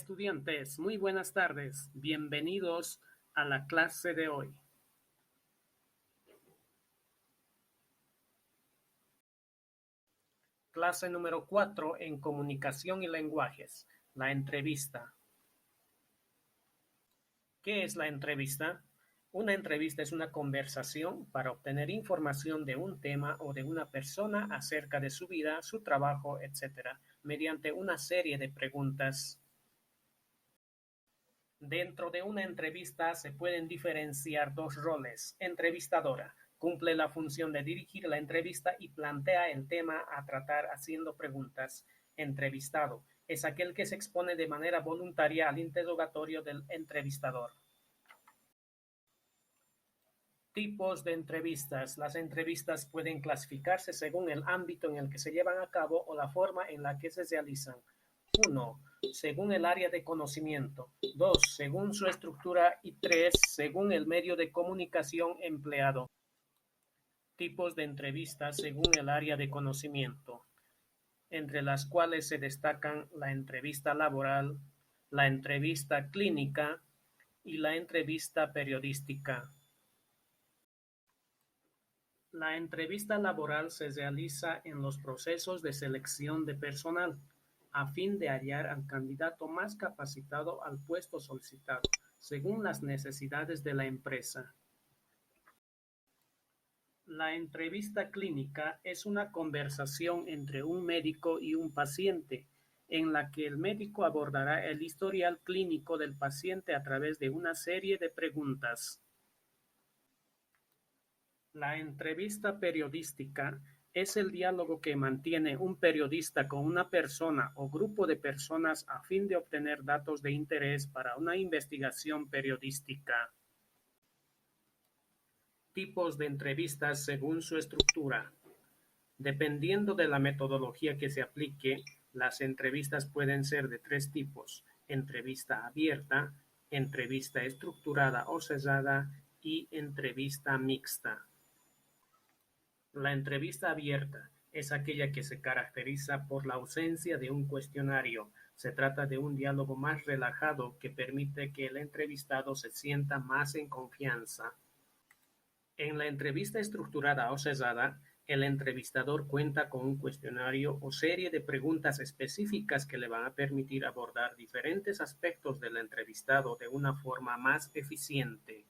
Estudiantes, muy buenas tardes. Bienvenidos a la clase de hoy. Clase número 4 en comunicación y lenguajes, la entrevista. ¿Qué es la entrevista? Una entrevista es una conversación para obtener información de un tema o de una persona acerca de su vida, su trabajo, etc., mediante una serie de preguntas. Dentro de una entrevista se pueden diferenciar dos roles. Entrevistadora cumple la función de dirigir la entrevista y plantea el tema a tratar haciendo preguntas. Entrevistado es aquel que se expone de manera voluntaria al interrogatorio del entrevistador. Tipos de entrevistas. Las entrevistas pueden clasificarse según el ámbito en el que se llevan a cabo o la forma en la que se realizan. 1. Según el área de conocimiento. 2. Según su estructura. Y 3. Según el medio de comunicación empleado. Tipos de entrevistas según el área de conocimiento, entre las cuales se destacan la entrevista laboral, la entrevista clínica y la entrevista periodística. La entrevista laboral se realiza en los procesos de selección de personal, a fin de hallar al candidato más capacitado al puesto solicitado, según las necesidades de la empresa. La entrevista clínica es una conversación entre un médico y un paciente, en la que el médico abordará el historial clínico del paciente a través de una serie de preguntas. La entrevista periodística es el diálogo que mantiene un periodista con una persona o grupo de personas a fin de obtener datos de interés para una investigación periodística. Tipos de entrevistas según su estructura. Dependiendo de la metodología que se aplique, las entrevistas pueden ser de tres tipos: entrevista abierta, entrevista estructurada o cerrada y entrevista mixta. La entrevista abierta es aquella que se caracteriza por la ausencia de un cuestionario. Se trata de un diálogo más relajado que permite que el entrevistado se sienta más en confianza. En la entrevista estructurada o cerrada, el entrevistador cuenta con un cuestionario o serie de preguntas específicas que le van a permitir abordar diferentes aspectos del entrevistado de una forma más eficiente.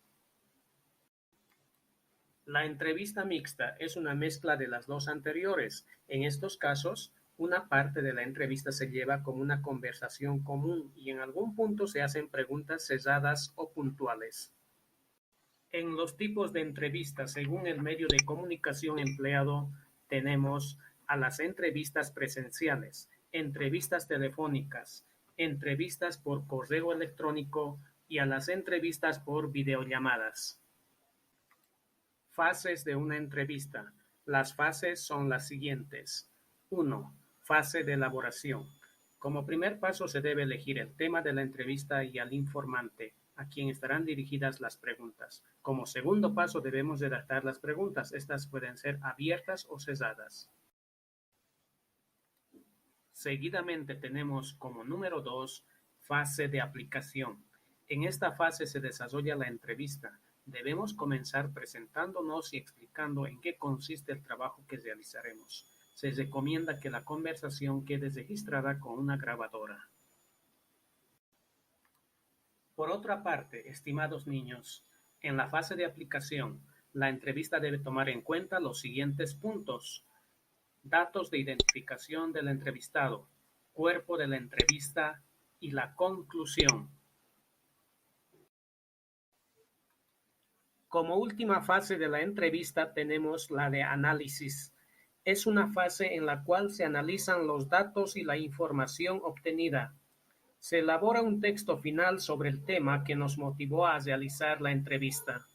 La entrevista mixta es una mezcla de las dos anteriores. En estos casos, una parte de la entrevista se lleva como una conversación común y en algún punto se hacen preguntas cerradas o puntuales. En los tipos de entrevistas, según el medio de comunicación empleado, tenemos a las entrevistas presenciales, entrevistas telefónicas, entrevistas por correo electrónico y a las entrevistas por videollamadas. Fases de una entrevista. Las fases son las siguientes. 1. Fase de elaboración. Como primer paso se debe elegir el tema de la entrevista y al informante, a quien estarán dirigidas las preguntas. Como segundo paso debemos redactar las preguntas. Estas pueden ser abiertas o cerradas. Seguidamente tenemos como número 2, fase de aplicación. En esta fase se desarrolla la entrevista. Debemos comenzar presentándonos y explicando en qué consiste el trabajo que realizaremos. Se recomienda que la conversación quede registrada con una grabadora. Por otra parte, estimados niños, en la fase de aplicación, la entrevista debe tomar en cuenta los siguientes puntos: datos de identificación del entrevistado, cuerpo de la entrevista y la conclusión. Como última fase de la entrevista tenemos la de análisis. Es una fase en la cual se analizan los datos y la información obtenida. Se elabora un texto final sobre el tema que nos motivó a realizar la entrevista.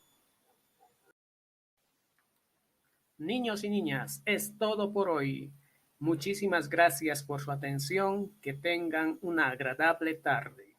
Niños y niñas, es todo por hoy. Muchísimas gracias por su atención. Que tengan una agradable tarde.